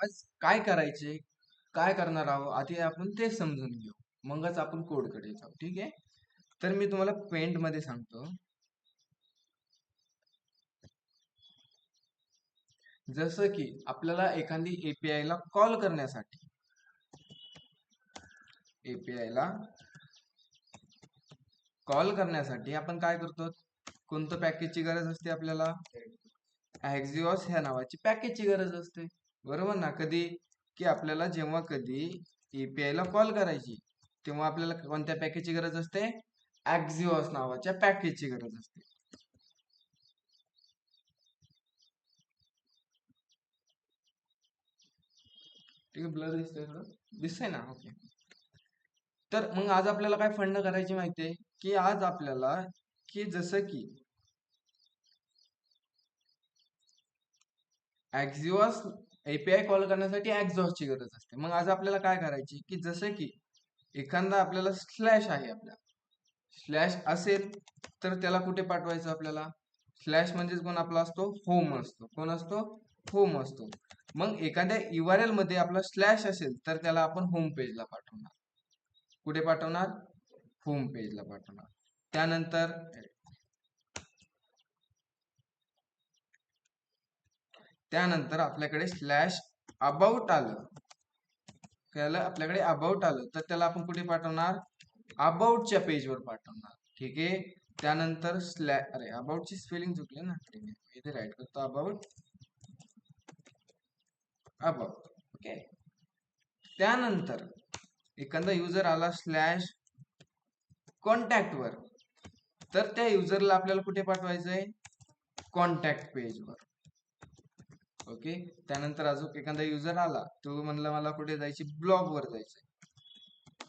आज काय करायचे, काय करणार आहोत आधी आपण ते समजून घेऊ. मगच आपण कोडकडे जाऊ. ठीक आहे. तर मी तुम्हाला पेंट मध्ये सांगतो. जसं की आपल्याला एखादी एपीआय ला कॉल करण्यासाठी एपीआय ला कॉल करण्यासाठी आपण काय करतो, कोणतं पॅकेजची गरज असते आपल्याला, Axios ह्या नावाची पॅकेजची गरज असते. बरोबर ना. कधी की आपल्याला जेव्हा कधी एपीआय ला कॉल करायची तेव्हा आपल्याला कोणत्या पॅकेजची गरज असते, Axios नावाच्या पॅकेजची गरज असते. ठीक आहे. ब्लर दिसतंय थोडं, दिसतंय ना. ओके. तर मग आज आपल्याला काय फंड करायची माहितीये, की आज आपल्याला की जसं की Axios एपीआय कॉल करण्यासाठी Axios ची गरज असते. मग आज आपल्याला काय करायची, की जसं की एखादा आपल्याला स्लॅश आहे, आपल्या स्लॅश असेल तर त्याला कुठे पाठवायचं आपल्याला, स्लॅश म्हणजे कोण आपला असतो, होम असतो. कोण असतो, होम असतो. मग एखाद्या URL मध्ये आपला स्लॅश असेल तर त्याला आपण होम पेजला पाठवणार. कुठे पाठवणार, होम पेजला पाठवणार. त्यानंतर त्यानंतर आपल्याकडे स्लॅश अबाउट आलं, त्याला आपल्याकडे अबाउट आलं तर त्याला आपण कुठे पाठवणार, अबाउटच्या पेजवर पाठवणार. ठीक आहे. त्यानंतर अरे अबाउटची स्पेलिंग चुकली ना, इथे राईट करतो, अबाउट अबाउट. ओके. त्यानंतर एखादा युजर आला स्लॅश कॉन्टॅक्ट वर, तर त्या युजरला आपल्याला कुठे पाठवायचंय, कॉन्टॅक्ट पेजवर. ओके. त्यानंतर अजून एखादा युजर आला, तो म्हणला मला कुठे जायची, ब्लॉग वर जायचंय,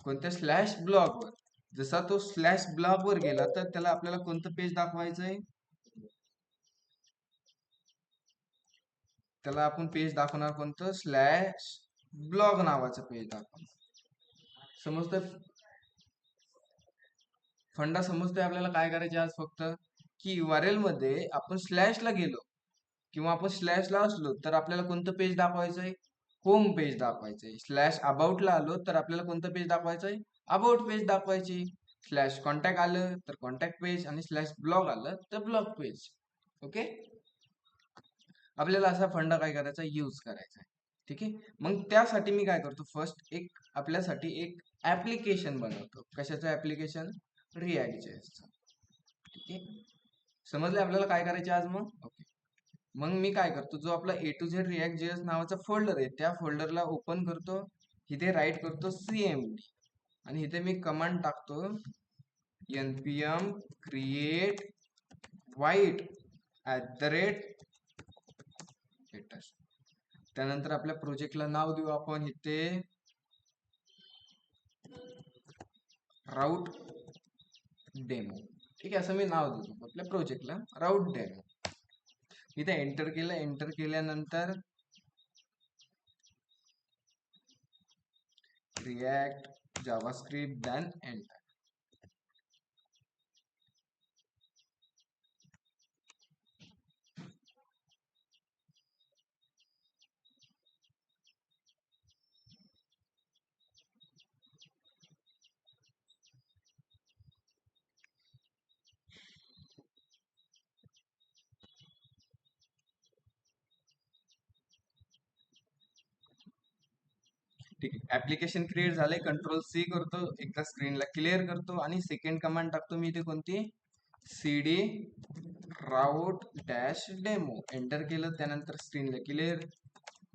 कोणत्या स्लॅश ब्लॉग वर. जसा तो स्लॅश ब्लॉग वर गेला तर त्याला आपल्याला कोणतं पेज दाखवायचंय, त्याला आपण पेज दाखवणार कोणतं, स्लॅश ब्लॉग नावाचं पेज दाखवणार. समजतंय, फंडा समजतोय आपल्याला काय करायचे आज. फक्त की URL मध्ये आपण स्लॅशला गेलो किंवा आपण स्लॅशला असलो तर आपल्याला कोणतं पेज दाखवायचंय, होम पेज दाखवायचंय. स्लॅश अबाउटला आलो तर आपल्याला कोणतं पेज दाखवायचंय, अबाउट पेज दाखवायची. स्लॅश कॉन्टॅक्ट आलं तर कॉन्टॅक्ट पेज, आणि स्लॅश ब्लॉग आलं तर ब्लॉग पेज. ओके. आपल्याला असा फंडा काय करायचा, यूज करायचा आहे. ठीक आहे. मग त्यासाठी मी काय करतो, फर्स्ट एक आपल्यासाठी एक ऍप्लिकेशन बनवतो. कशाचं ऍप्लिकेशन, रिॲक्ट.js. ठीक आहे. समजले आपल्याला काय करायचे आज. मग ओके. मग मी काय करतो, जो आपला A to Z React.js नावाचा फोल्डर आहे त्या फोल्डरला ओपन करतो. इथे राईट करतो cmd, आणि इथे मी कमांड टाकतो npm create white @. त्यानंतर आपल्या प्रोजेक्टला नाव देऊ आपण इथे राऊट डेमो. ठीक आहे. असं मी नाव देतो आपल्या प्रोजेक्टला, राऊट डेमो. इथे एंटर केलं. एंटर केल्यानंतर रिॲक्ट जावास्क्रिप्ट देन एंटर. ठीक आहे. ऍप्लिकेशन क्रिएट झालंय. कंट्रोल-C करतो, एकदा स्क्रीनला क्लिअर करतो, आणि सेकंड कमांड टाकतो मी इथे कोणती, cd route dash demo. Enter केलं. त्यानंतर स्क्रीनला क्लिअर.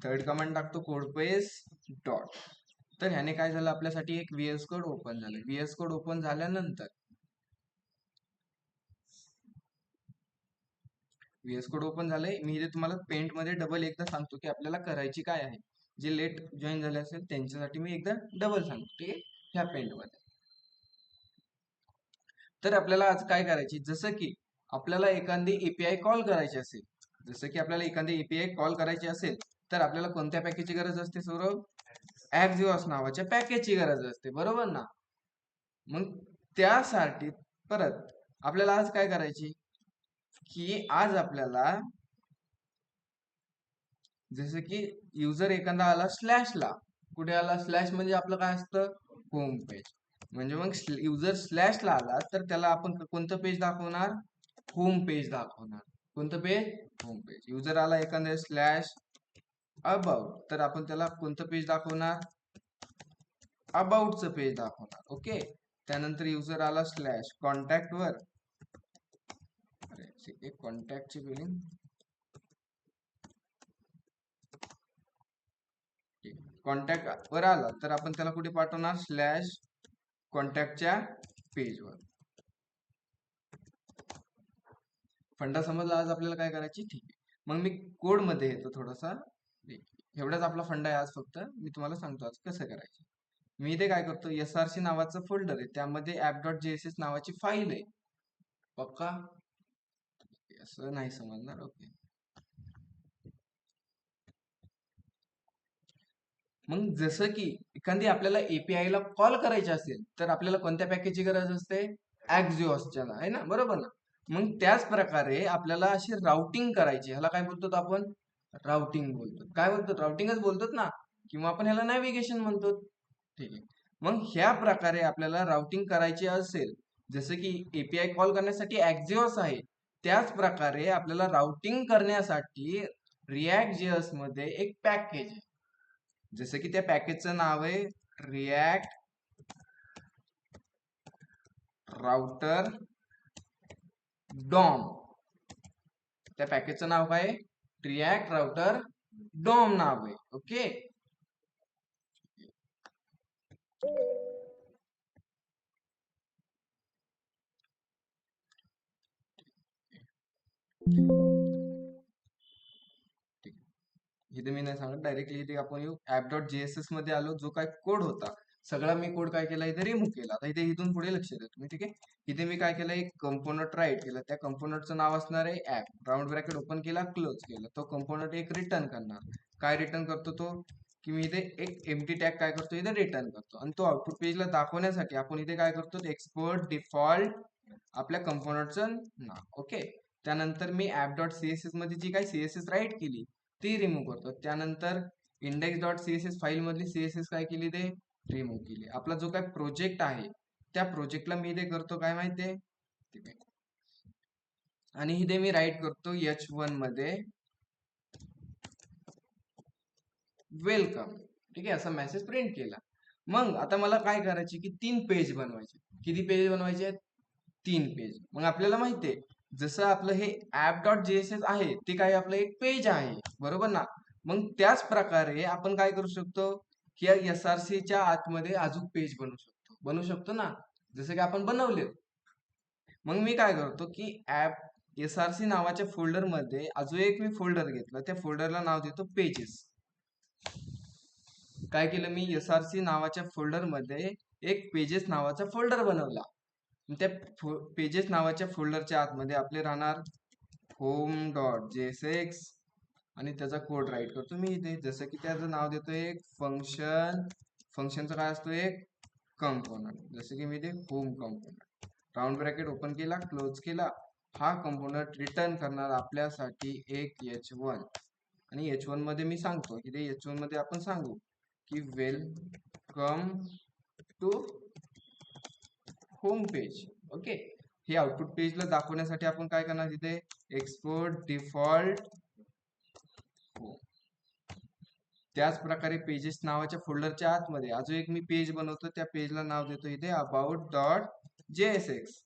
थर्ड कमांड टाकतो कोडपेस डॉट. तर ह्याने काय झालं, आपल्यासाठी एक VS कोड ओपन झालं. VS कोड ओपन झाल्यानंतर VS कोड ओपन झालंय. मी इथे तुम्हाला पेंट मध्ये डबल एकदा सांगतो की आपल्याला करायची काय आहे. जे लेट जॉईन झाले असेल त्यांच्यासाठी मी एकदा डबल सांगतो. ठीक आहे. ह्या पेंट मध्ये तर आपल्याला आज काय करायची, जसं की आपल्याला एखादी एपीआय कॉल करायची असेल, जसं की आपल्याला एखादी एपीआय कॉल करायची असेल तर आपल्याला कोणत्या पॅकेजची गरज असते सौरभ, Axios नावाच्या पॅकेजची गरज असते. बरोबर ना. मग त्यासाठी परत आपल्याला आज काय करायची, की आज आपल्याला जसं की युजर एखादा आला स्लॅशला, कुठे आला स्लॅश म्हणजे आपलं काय असतं, होम पेज. म्हणजे मग युजर स्लॅशला आला तर त्याला आपण कोणतं पेज दाखवणार, होम पेज दाखवणार. कोणतं पेज, होम पेज. युजर आला एखाद्या स्लॅश अबाउट तर आपण त्याला कोणतं पेज दाखवणार, अबाउटचं पेज दाखवणार. ओके. त्यानंतर युजर आला स्लॅश कॉन्टॅक्ट वर, कॉन्टॅक्टची बिलिंग, कॉन्टॅक्ट वर आला तर आपण त्याला कुठे पाठवणार, स्लॅश कॉन्टॅक्टच्या पेजवर. फंडा समजला आज आपल्याला काय करायची, ठीक आहे. मग मी कोड मध्ये येतो थोडासा. एवढाच आपला फंडा आहे आज, फक्त मी तुम्हाला सांगतो आज कसं करायचं. मी इथे काय करतो, SRC नावाचं फोल्डर आहे, त्यामध्ये app.jss नावाची फाईल आहे. पक्का, असं नाही समजणार. ओके. मग जसं की एखादी आपल्याला एपीआय ला कॉल करायची असेल तर आपल्याला कोणत्या पॅकेजची गरज असते, ॲक्झिओसच्या, आहे ना, बरोबर ना. मग त्याच प्रकारे आपल्याला अशी राउटिंग करायची, ह्याला काय बोलतो आपण, राउटिंग बोलतो. काय बोलतो, राउटिंगच बोलतो ना, किंवा आपण ह्याला नॅव्हिगेशन म्हणतो. ठीक आहे. मग ह्या प्रकारे आपल्याला राउटिंग करायची असेल, जसं की एपीआय कॉल करण्यासाठी ॲक्झिओस आहे, त्याच प्रकारे आपल्याला राउटिंग करण्यासाठी रिॲक्ट जेएस मध्ये एक पॅकेज आहे. जसं की त्या पॅकेजचं नाव आहे रिॲक्ट राउटर डॉम. त्या पॅकेजचं नाव काय, रिॲक्ट राउटर डॉम नाव आहे. ओके. इथे मी नाही सांगत, डायरेक्टली इथे आपण येऊ app.jss मध्ये आलो. जो काय कोड होता सगळा मी कोड काय केला, इथे रिमूव्ह केला. आता इथे इथून पुढे लक्ष द्या तुम्ही. ठीक आहे. इथे मी काय केलं, एक कंपोनंट राईट केला, त्या कंपोनंटचं नाव असणार आहे ऍप, राऊंड ब्रॅकेट ओपन केला, क्लोज केला. तो कंपोनंट एक रिटर्न करणार. काय रिटर्न करतो तो, की मी इथे एक एम्प्टी टॅग काय करतो, इथे रिटर्न करतो. आणि तो आउटपुट पेजला दाखवण्यासाठी आपण इथे काय करतो, एक्सपोर्ट डिफॉल्ट आपल्या कंपोनंटचं नाव. ओके. त्यानंतर मी app.css मध्ये जी काही सीएसएस राईट केली ती रिमूव्ह करतो. त्यानंतर index.css फाईल मधली सीएसएस काय केली, ते रिमूव्ह केली. आपला जो काय प्रोजेक्ट आहे त्या प्रोजेक्टला मी इथे करतो काय माहितीये, ठीक आहे. आणि इथे मी राईट करतो h1 मध्ये वेलकम. ठीक आहे, असा मेसेज प्रिंट केला. मग आता मला काय करायचे, की 3 पेज बनवायचे. किती पेज बनवायचे, 3 पेज. मग आपल्याला माहितीये जसं आपलं हे app.jss आहे ते काय आपलं एक पेज आहे, बरोबर ना. मग त्याच प्रकारे आपण काय करू शकतो, की या एसआरसीच्या आतमध्ये अजून पेज बनवू शकतो ना, जसं की आपण बनवले. मग मी काय करतो, की ऍप एसआरसी नावाच्या फोल्डर मध्ये अजून एक मी फोल्डर घेतला, त्या फोल्डरला नाव देतो पेजेस. काय केलं मी, एसआरसी नावाच्या फोल्डर मध्ये एक पेजेस नावाचा फोल्डर बनवला. त्या पेजेस नावाच्या फोल्डरच्या आतमध्ये आपले राहणार home.jsx आणि त्याचा कोड राईट करतो मी इथे. जसं की त्याचं नाव देतो एक फंक्शन, फंक्शनचा काय असतो एक कंपोनंट. जसं की मी इथे home component, round bracket open केला, क्लोज केला. हा कंपोनंट रिटर्न करणार आपल्यासाठी एक h1. आणि h1 मध्ये मी सांगतो की ते h1 मध्ये आपण सांगू की welcome to home page. Okay. हे आउटपुट पेजला दाखवण्यासाठी आपण काय करणार, तिथे एक्सपोर्ट डिफॉल्ट हो. त्याच प्रकारे पेजेस नावाच्या फोल्डरच्या आतमध्ये अजून एक मी पेज बनवतो, त्या पेजला नाव देतो इथे about.jsx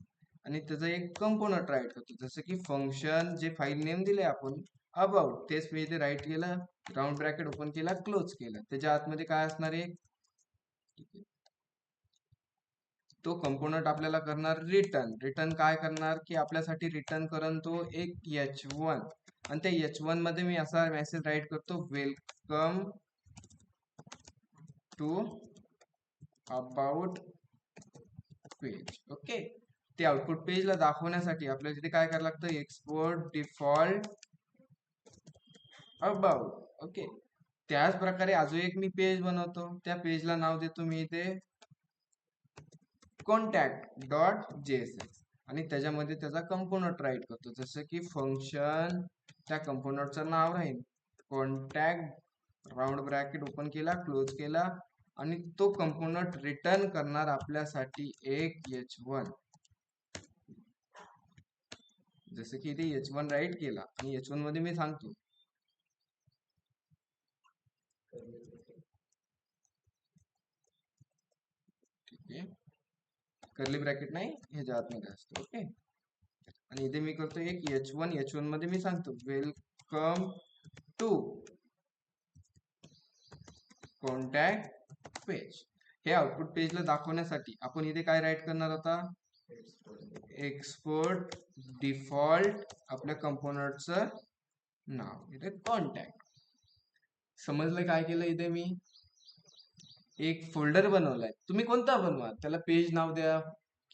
आणि त्याचं एक कंपोनंट राईट करतो. जसं की फंक्शन जे फाईल नेम दिले आपण अबाउट, तेच मी इथे राईट केलं, राऊंड ब्रॅकेट ओपन केला, क्लोज केला. त्याच्या आतमध्ये काय असणार आहे, तो कंपोनंट आपल्याला करणार रिटर्न. रिटर्न काय करणार, की आपल्यासाठी रिटर्न करून तो एक h1. आणि त्या h1 मध्ये मी असा मेसेज राईट करतो, welcome to about page. Okay. ते आउटपुट पेजला दाखवण्यासाठी आपल्याला तिथे काय करायला लागतं, एक्सपोर्ट डिफॉल्ट अबाउट. ओके. त्याच प्रकारे अजून एक मी पेज बनवतो, त्या पेजला नाव देतो मी इथे contact.jsx आणि त्याच्यामध्ये त्याचा कंपोनंट राईट करतो. जसं की फंक्शन, त्या कंपोनंटचं नाव राहील कॉन्टॅक्ट राऊंड ब्रॅकेट ओपन केला, क्लोज केला आणि तो कंपोनंट रिटर्न करणार आपल्यासाठी एक h1. जसं की इथे h1 राईट केला आणि h1 मध्ये मी सांगतो ठीक आहे, कर्ली ब्रॅकेट नाही ह्याच्या आतमध्ये असतो. ओके, आणि इथे मी करतो एक h1 मध्ये मी सांगतो वेलकम टू कॉन्टॅक्ट पेज. हे आउटपुट पेजला दाखवण्यासाठी आपण इथे काय राईट करणार होता, एक्सपोर्ट डिफॉल्ट आपल्या कंपोनंटचं नाव इथे कॉन्टॅक्ट. समजलं काय केलं, इथे मी एक फोल्डर बनवलाय. तुम्ही कोणता बनवा, त्याला पेज नाव द्या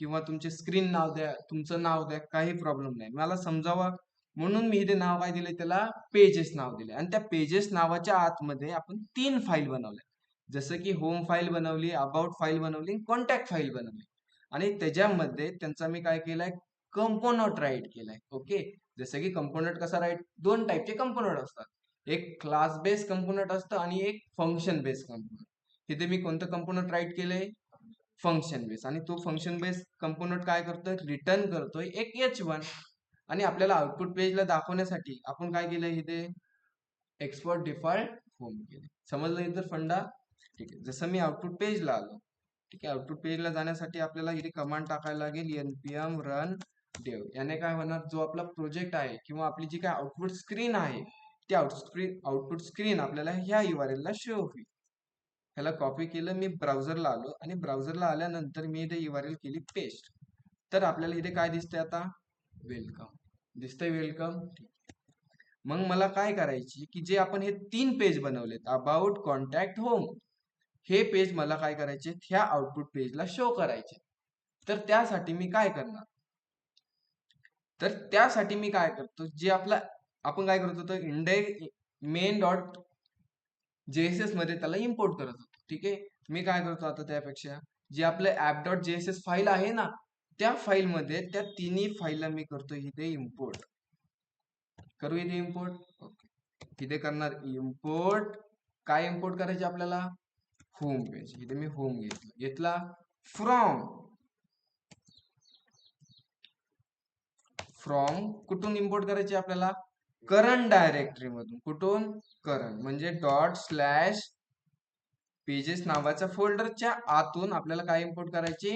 किंवा तुमचे स्क्रीन नाव द्या, तुमचं नाव द्या, काही प्रॉब्लेम नाही. मला समजावा म्हणून मी इथे नाव काय दिले, त्याला पेजेस नाव दिले. आणि त्या पेजेस नावाच्या आतमध्ये आपण 3 फाईल बनवल्या. जसं की होम फाईल बनवली, अबाउट फाईल बनवली, कॉन्टॅक्ट फाईल बनवली. आणि त्याच्यामध्ये त्यांचा मी काय केलाय, कंपोनंट राईट केलाय. ओके, जसं की कंपोनंट कसा राईट, 2 टाईपचे कंपोनंट असतात. एक क्लास बेस कंपोनंट असतं आणि एक फंक्शन बेस कंपोनंट. इथे मी कोणतं कंपोनंट राईट केलंय, फंक्शन बेस. आणि तो फंक्शन बेस कंपोनंट काय करतोय, रिटर्न करतोय एक h1. आणि आपल्याला आउटपुट पेजला दाखवण्यासाठी आपण काय केलंय, इथे एक्सपोर्ट डिफॉल्ट होम केले. समजलं इथं फंडा? ठीक आहे. जसं मी आउटपुट पेजला आलो, ठीक आहे, आउटपुट पेजला जाण्यासाठी आपल्याला इथे कमांड टाकायला लागेल npm run dev. याने काय होणार, जो आपला प्रोजेक्ट आहे किंवा आपली जी काय आउटपुट स्क्रीन आहे ती आउटपुट स्क्रीन आपल्याला ह्या URL ला शो होईल. ह्याला कॉपी केलं, मी ब्राउझरला आलो आणि ब्राउझरला आल्यानंतर मी इथे URL केली पेस्ट. तर आपल्याला इथे काय दिसतंय, आता वेलकम दिसतंय, वेलकम. मग मला काय करायची की जे आपण हे 3 पेज बनवलेत, अबाउट, कॉन्टॅक्ट, होम, हे पेज मला काय करायचे, ह्या आउटपुट पेजला शो करायचे. तर त्यासाठी मी काय करणार, जे आपला आपण काय करत होतो, इंडेक्स मेन डॉट जेएसएस मध्ये त्याला इम्पोर्ट करत होतो. ठीक आहे, मी काय करतो आता, त्यापेक्षा जे आपलं ऍप डॉट जेएसएस फाईल आहे ना, त्या फाईल मध्ये त्या तिन्ही फाईलला मी करतो इथे इम्पोर्ट. करू इथे इम्पोर्ट. ओके, इथे करणार इम्पोर्ट. काय इम्पोर्ट करायचे आपल्याला, होम पेज. इथे मी होम घेतला फ्रॉम कुठून इम्पोर्ट करायचे आपल्याला, करंट डायरेक्टरी मधून. कुठून, करंट म्हणजे डॉट स्लॅश पेजेस नावाच्या फोल्डरच्या आतून आपल्याला काय इम्पोर्ट करायचे,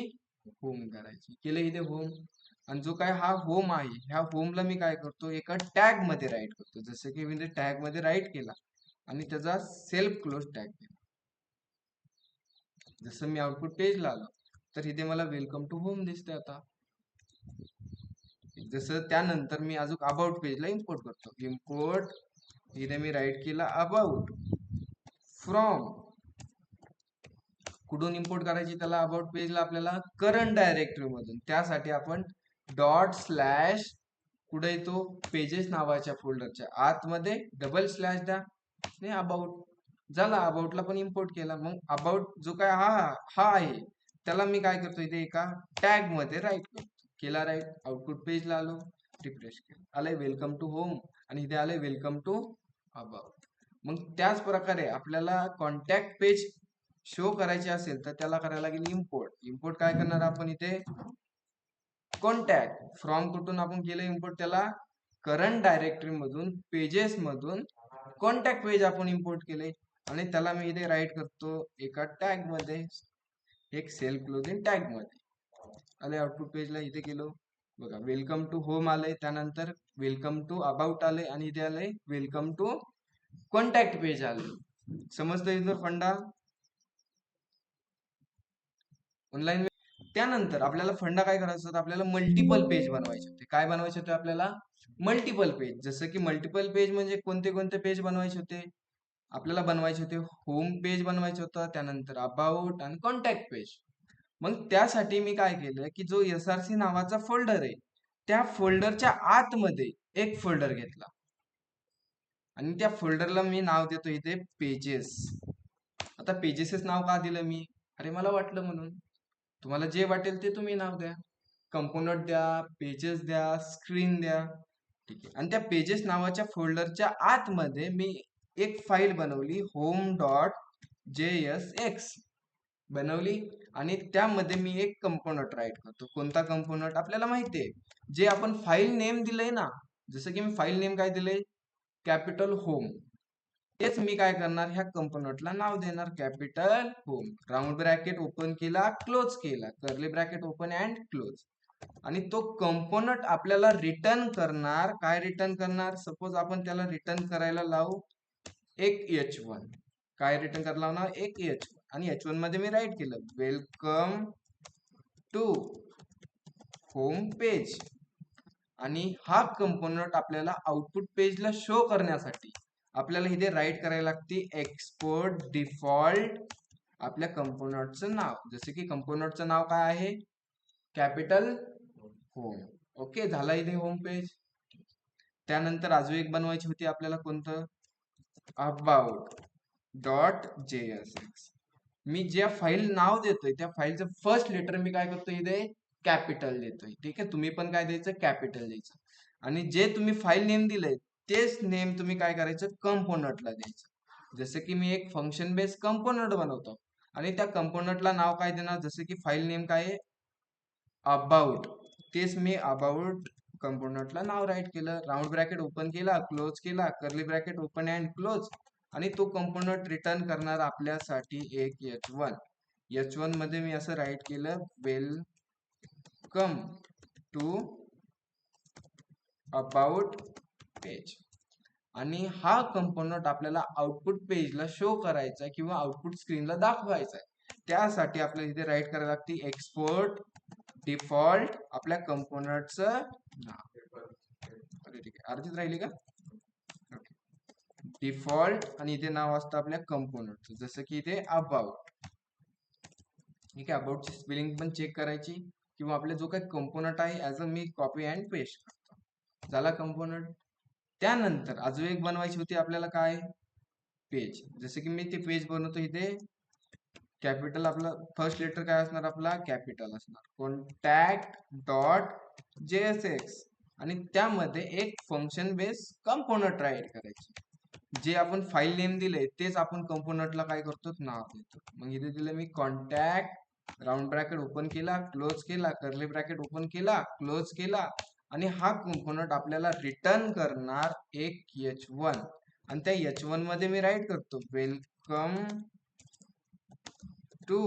होम करायचे. केलं इथे होम. आणि जो काय हा होम आहे, ह्या होमला मी काय करतो, एका टॅग मध्ये राईट करतो. जसं की मी टॅग मध्ये राईट केला आणि त्याचा सेल्फ क्लोज टॅग केला. जसं मी आउटपुट पेजला आलो तर इथे मला वेलकम टू होम दिसते. आता जसं त्यानंतर मी अजून अबाउट पेजला इम्पोर्ट करतो. इम्पोर्ट, इथे मी राईट केला अबाउट फ्रॉम. कुठून इम्पोर्ट करायची त्याला, अबाउट पेजला आपल्याला करंट डायरेक्टरी मधून. त्यासाठी आपण डॉट स्लॅश कुठे येतो, पेजेस नावाच्या फोल्डरच्या आतमध्ये डबल स्लॅश द्या आणि अबाउट झाला. अबाउटला पण इम्पोर्ट केला. मग अबाउट जो काय हा आहे त्याला मी काय करतो, इथे एका टॅग मध्ये राईट करतो. केला राईट, आउटपुट पेजला आलो, रिफ्रेश केलं, आलंय वेलकम टू होम आणि इथे आलंय वेलकम टू अबाउट. मग त्याच प्रकारे आपल्याला कॉन्टॅक्ट पेज शो करायचे असेल तर त्याला करायला लागेल इम्पोर्ट. इम्पोर्ट काय करणार आपण इथे, कॉन्टॅक्ट फ्रॉम कुठून आपण केलं इम्पोर्ट, त्याला करंट डायरेक्टरी मधून पेजेस मधून कॉन्टॅक्ट पेज आपण इम्पोर्ट केले. आणि त्याला मी इथे राईट करतो एका टॅग मध्ये, एक सेल्फ क्लोजिंग टॅग मध्ये. आले आउटपुट पेजला, इथे गेलो बघा, वेलकम टू होम आले, त्यानंतर वेलकम टू अबाउट आले आणि इथे आले वेलकम टू कॉन्टॅक्ट पेज आले. समजतं इथं फंडा ऑनलाईन. त्यानंतर आपल्याला फंडा काय करायचं होता, आपल्याला मल्टिपल पेज बनवायचे होते. काय बनवायचे होते आपल्याला, मल्टिपल पेज. जसं की मल्टिपल पेज म्हणजे कोणते कोणते पेज बनवायचे होते आपल्याला, बनवायचे होते होम पेज बनवायचं होतं, त्यानंतर अबाउट आणि कॉन्टॅक्ट पेज. मग त्यासाठी मी काय केलं की जो SRC नावाचा फोल्डर आहे त्या फोल्डरच्या आतमध्ये एक फोल्डर घेतला आणि त्या फोल्डरला मी नाव देतो इथे पेजेस. आता पेजेसच नाव का दिलं मी, अरे मला वाटलं म्हणून. तुम्हाला जे वाटेल ते तुम्ही नाव द्या, कंपोनंट द्या, पेजेस द्या, स्क्रीन द्या. ठीक आहे, आणि त्या पेजेस नावाच्या फोल्डरच्या आतमध्ये मी एक फाईल बनवली home.jsx बनवली आणि त्यामध्ये मी एक कंपोनंट राईट करतो. कोणता कंपोनंट आपल्याला माहितीये, जे आपण फाईल नेम दिलंय ना, जसं की मी फाईल नेम काय दिलंय, कॅपिटल होम. तेच मी काय करणार, ह्या कंपोनंटला नाव देणार capital home. Round bracket open केला, क्लोज केला, curly bracket open and close. आणि तो कंपोनंट आपल्याला रिटर्न करणार. काय रिटर्न करणार, सपोज आपण त्याला रिटर्न करायला लावू एक h1. काय रिटर्न करायला लावणार, एक h1. आणि h1 मध्ये मी राईट केलं वेलकम टू होम पेज. आणि हा कंपोनंट आपल्याला आउटपुट पेजला शो करण्यासाठी आपल्याला इथे राईट करायला लागते एक्सपोर्ट डिफॉल्ट आपल्या कंपोनंटचं नाव. जसे की कंपोनंटचं नाव काय आहे, कॅपिटल होम. ओके, झाला इथे होम पेज. त्यानंतर अजून एक बनवायची होती आपल्याला, कोणतं, about.jsx. मी ज्या फाईल नाव देतोय त्या फाईलचं फर्स्ट लेटर मी काय करतोय, इथे कॅपिटल देतोय. ठीक आहे, तुम्ही पण काय द्यायचं, कॅपिटल द्यायचं. आणि जे तुम्ही फाईल नेम दिलंय तेच नेम तुम्ही काय करायचं, कंपोनंटला द्यायचं. जसं की मी एक फंक्शन बेस कंपोनंट बनवतो आणि त्या कंपोनंटला नाव काय देणार, जसं की फाईल नेम काय आहे, अबाउट. तेच मी अबाउट कंपोनंटला नाव राईट केलं, राऊंड ब्रॅकेट ओपन केला, क्लोज केला, curly bracket open and close. आणि तो कंपोनंट रिटर्न करणार आपल्यासाठी एक h1. h1 मध्ये मी असं राईट केलं वेलकम टू अबाउट पेज. आणि हा कंपोनंट आपल्याला आउटपुट पेजला शो करायचा आहे किंवा आउटपुट स्क्रीनला दाखवायचा आहे. त्यासाठी आपल्याला इथे राईट करायला लागते एक्सपोर्ट डिफॉल्ट आपल्या कंपोनंटचं नाव. ठीक आहे, अर्धीच राहिली का, डिफॉल्ट. आणि इथे नाव असतं आपल्या कंपोनंटचं, जसं की इथे अबाउट. ठीक आहे, अबाउटची स्पेलिंग पण चेक करायची किंवा आपला जो काही कंपोनंट आहे as a me copy and paste करतो. झाला कंपोनंट. त्यानंतर अजून एक बनवायची होती आपल्याला, काय, पेज. जसं की मी ते पेज बनवतो, इथे कॅपिटल आपलं फर्स्ट लेटर काय असणार, आपला कॅपिटल असणार, कॉन्टॅक्ट डॉट JSX. आणि त्यामध्ये एक फंक्शन बेस कंपोनंट राईट करायची. जे आपण फाईल नेम दिले तेच आपण कंपोनंटला काय करतो, नाव देतो. मग इथे दिलं मी कॉन्टॅक्ट, राऊंड ब्रॅकेट ओपन केला, क्लोज केला, कर्ली ब्रॅकेट ओपन केला, क्लोज केला. आणि हा कंपोनंट आपल्याला रिटर्न करणार एक h1. आणि त्या h1 मध्ये मी राईट करतो वेलकम टू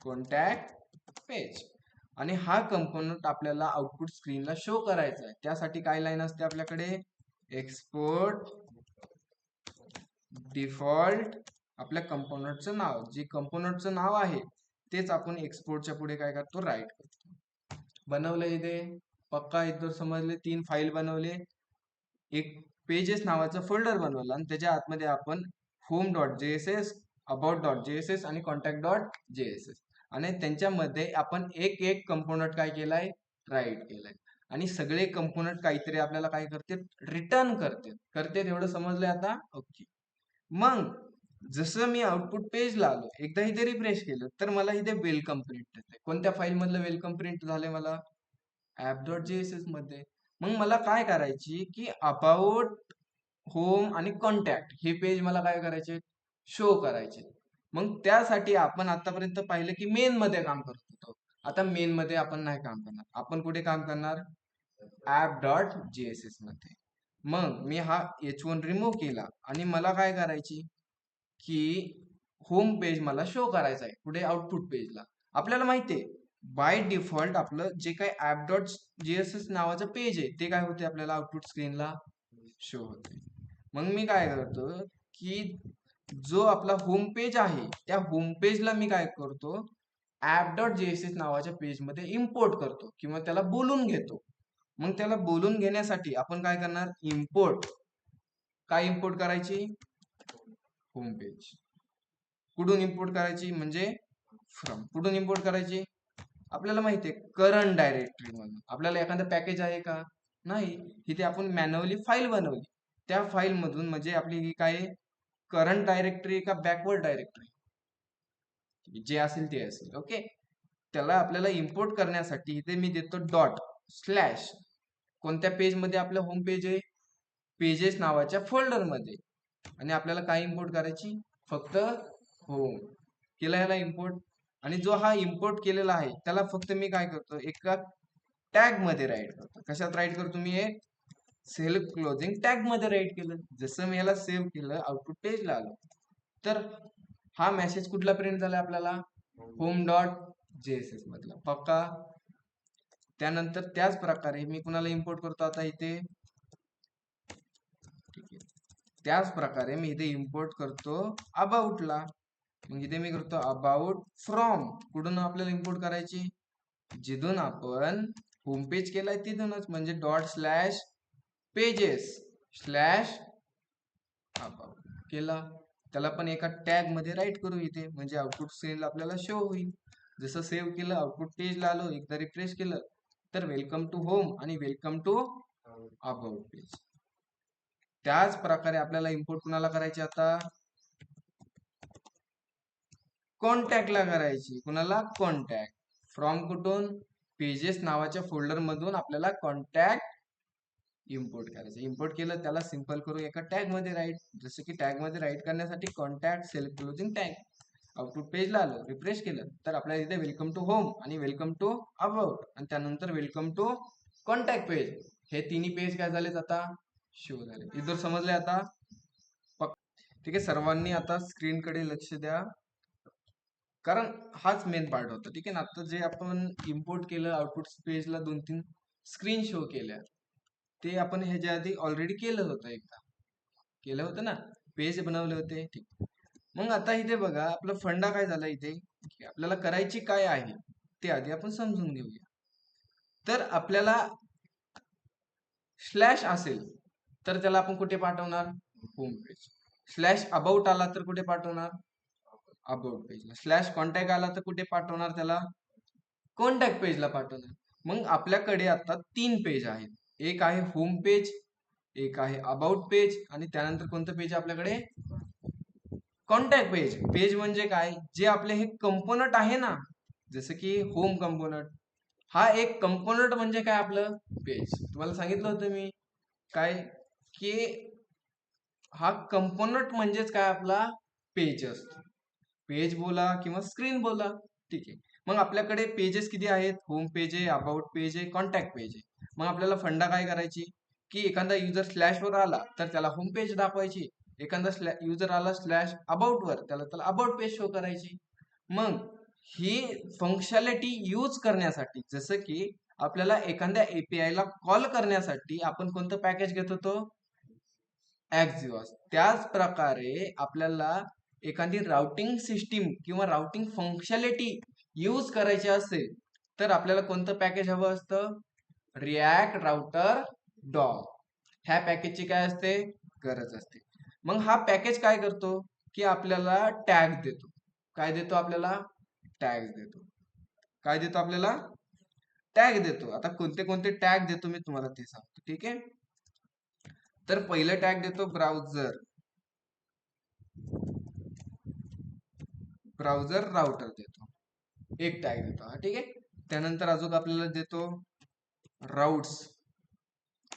कॉन्टॅक्ट पेज. आणि हा कंपोनंट आपल्याला आउटपुट स्क्रीनला शो करायचा आहे. त्यासाठी काय लाईन असते आपल्याकडे, एक्सपोर्ट डिफॉल्ट आपल्या कंपोनंटचं नाव. जे कंपोनंटचं नाव आहे तेच आपण एक्सपोर्टच्या पुढे काय करतो, राईट करतो. बनवलं इथे पक्का, इथं समजले. 3 फाईल बनवले, एक पेजेस नावाचं फोल्डर बनवलं आणि त्याच्या आतमध्ये आपण home.jss, about.jss आणि contact.jss. आणि त्यांच्यामध्ये आपण एक एक कंपोनंट काय केलाय, राईट केलाय. आणि सगळे कंपोनंट काहीतरी आपल्याला काय करते, रिटर्न करते. एवढं समजलंय आता, ओके. मग जसं मी आउटपुट पेजला आलो, एकदा इथे रिफ्रेश केलं तर मला इथे वेलकम प्रिंट येते. कोणत्या फाईल मधलं वेलकम प्रिंट झालंय, मला app.jss मध्ये. मग मला काय करायची, की अबाउट, होम आणि कॉन्टॅक्ट हे पेज मला काय करायचे, शो करायचे. मग त्यासाठी आपण आतापर्यंत पाहिलं की मेन मध्ये काम करत होतो. आता मेन मध्ये आपण नाही काम करणार, आपण कुठे काम करणार, app.jss मध्ये. मग मी हा h1 रिमूव्ह केला आणि मला काय करायची, की होम पेज मला शो करायचा आहे कुठे, आउटपुट पेजला. आपल्याला माहितीये बाय डिफॉल्ट आपलं जे काही app.jss नावाचं पेज आहे ते काय होते, आपल्याला आउटपुट स्क्रीनला शो होते. मग मी काय करतो, की जो आपला होम पेज आहे त्या होम पेजला मी काय करतो, app.jss नावाच्या पेज मध्ये इम्पोर्ट करतो किंवा त्याला बोलून घेतो. मग त्याला बोलून घेण्यासाठी आपण काय करणार, इम्पोर्ट. काय इम्पोर्ट करायची, होम पेज. कुठून इम्पोर्ट करायची, म्हणजे फ्रॉम. कुठून इम्पोर्ट करायची, आपल्याला माहिती आहे करंट डायरेक्टरी मधून. आपल्याला एखादं पॅकेज आहे का, नाही. इथे आपण मॅन्युअली फाईल बनवली, त्या फाईल मधून, म्हणजे आपली ही काय, करंट डायरेक्टरी का बॅकवर्ड डायरेक्टरी, जे असेल ते असेल. ओके, त्याला आपल्याला इम्पोर्ट करण्यासाठी इथे मी देतो डॉट स्लॅश. कोणत्या पेज मध्ये, आपलं होम पेज आहे, पेजेस नावाच्या फोल्डर मध्ये, आणि आपल्याला काय इम्पोर्ट करायची, फक्त होम केला याला इम्पोर्ट. आणि जो हा इम्पोर्ट केलेला आहे त्याला फक्त मी काय करतो, एका टॅग मध्ये राईट करतो. कशात राईट करतो मी, एक सेल्फ क्लोजिंग टॅग मध्ये राईट केलं. जसं मी याला सेव्ह केलं, आउटपुट पेजला आलं. तर हा मेसेज कुठला प्रिंट झाला आपल्याला, होम डॉट जेएसएस मधला पक्का. त्यानंतर त्याच प्रकारे मी कुणाला इम्पोर्ट करतो आता इथे, ठीक आहे, त्याच प्रकारे मी इथे इम्पोर्ट करतो अबाउटला. मग इथे मी करतो अबाउट फ्रॉम, कुठून आपल्याला इम्पोर्ट करायची, जिथून आपण होम पेज केलाय तिथूनच, म्हणजे dot slash pages slash about केला. त्याला पण एका टॅग मध्ये राईट करू इथे, म्हणजे आउटपुट स्क्रीनला आपल्याला शो होईल. जसं सेव्ह केलं, आउटपुट पेजला आलो, एकदा रिफ्रेश केलं तर वेलकम टू होम आणि वेलकम टू अबाउट पेज. त्याच प्रकारे आपल्याला इम्पोर्ट कुणाला करायची आता, कॉन्टॅक्टला करायची. कुणाला, कॉन्टॅक्ट. फ्रॉम कुठून, पेजेस नावाच्या फोल्डर मधून आपल्याला कॉन्टॅक्ट इम्पोर्ट करायचं. इम्पोर्ट केलं त्याला सिंपल करू एका टॅग मध्ये राईट. जसं की टॅग मध्ये राईट करण्यासाठी contact self closing tag. Output पेजला आलो, रिफ्रेश केलं तर आपल्याला इथे वेलकम टू होम आणि वेलकम टू अबाउट आणि त्यानंतर वेलकम टू कॉन्टॅक्ट पेज, हे तिन्ही पेज काय झालेत आता, शो झाले. इथं समजले आता, ठीक आहे. सर्वांनी आता स्क्रीन कडे लक्ष द्या, कारण हाच मेन पार्ट होता. ठीक आहे ना. आता जे आपण इम्पोर्ट केलं आउटपुट पेजला 2-3 स्क्रीन शो केल्या, ते आपण ह्याच्या आधी ऑलरेडी केलं होतं, एकदा केलं होतं ना, पेज बनवले होते. ठीक. मग आता इथे बघा आपला फंडा काय झाला इथे, की आपल्याला करायची काय आहे ते आधी आपण समजून घेऊया. तर आपल्याला स्लॅश असेल तर त्याला आपण कुठे पाठवणार, होम पेज. स्लॅश अबाउट आला तर कुठे पाठवणार, अबाउट पेजला. स्लॅश कॉन्टॅक्ट आला तर कुठे पाठवणार त्याला, कॉन्टॅक्ट पेजला पाठवणार. मग आपल्याकडे आता 3 पेज आहेत. एक आहे होम पेज, एक आहे अबाउट पेज आणि त्यानंतर कोणतं पेज आपल्याकडे, कॉन्टॅक्ट पेज. पेज म्हणजे काय, जे आपले हे कंपोनंट आहे ना, जसं की होम कंपोनंट, हा एक कंपोनंट म्हणजे काय आपलं पेज. तुम्हाला सांगितलं होतं मी काय, की हा कंपोनंट म्हणजेच काय आपला पेज असतो. पेज बोला किंवा स्क्रीन बोला, ठीक आहे. मग आपल्याकडे पेजेस किती आहेत, होम पेज आहे, अबाउट पेज आहे, कॉन्टॅक्ट पेज आहे. मग आपल्याला फंडा काय करायची, की एखादा युजर स्लॅश वर आला तर त्याला होम पेज दाखवायची, एखादा युजर आला स्लॅश अबाउट वर त्याला त्याला अबाउट पेज शो करायची. मग ही फंक्शनॅलिटी यूज करण्यासाठी, जसं की आपल्याला एखाद्या एपीआय ला कॉल करण्यासाठी आपण कोणतं पॅकेज घेत होतो, एक्झिओस. त्याच प्रकारे आपल्याला एखादी राउटिंग सिस्टीम किंवा राउटिंग फंक्शनॅलिटी यूज करायची असेल तर आपल्याला कोणतं पॅकेज हवं असतं, रिॲक्ट राउटर डॉम. ह्या पॅकेजची काय असते, गरज असते. मग हा पॅकेज काय करतो, की आपल्याला टॅग देतो. काय देतो आपल्याला, टॅग देतो. काय देतो आपल्याला, टॅग देतो. आता कोणते कोणते टॅग देतो मी तुम्हाला ते सांगतो, ठीक आहे. तर पहिलं टॅग देतो ब्राउझर, ब्राउझर राउटर देतो, एक टॅग देतो, ठीक आहे. त्यानंतर अजून आपल्याला देतो राउट्स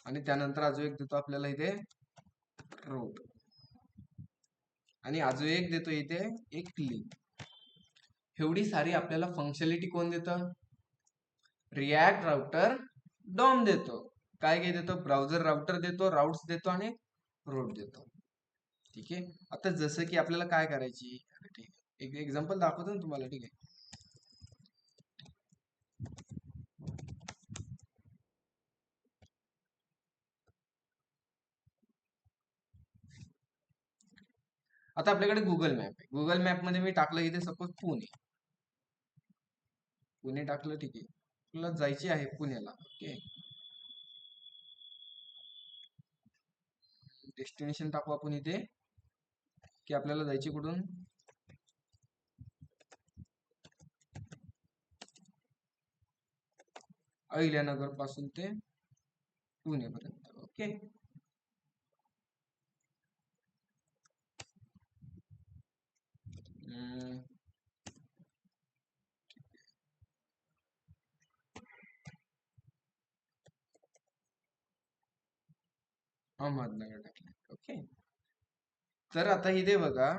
आणि त्यानंतर अजून एक देतो आपल्याला इथे रूट आणि अजून एक देतो इथे एक लिंक. एवढी सारी आपल्याला फंक्शनॅलिटी कोण देतं, रिॲक्ट राउटर डॉम देतो. काय काय देतो, ब्राउझर राउटर देतो, राउट्स देतो आणि रूट देतो, ठीक आहे. आता जसं की आपल्याला काय करायची, ठीक आहे, एक एक्झाम्पल दाखवतो ना तुम्हाला, ठीक आहे. आता आपल्याकडे गुगल मॅप आहे. गुगल मॅप मध्ये मी टाकलं इथे सपोज पुणे, पुणे टाकलं, ठीक आहे. तुला जायची आहे पुण्याला, ओके. डेस्टिनेशन टाकू आपण इथे, की आपल्याला जायची कुठून, अहिल्यानगर पासून ते पुणेपर्यंत, ओके. अहमदनगर टाकले. ओके. तर आता इथे बघा,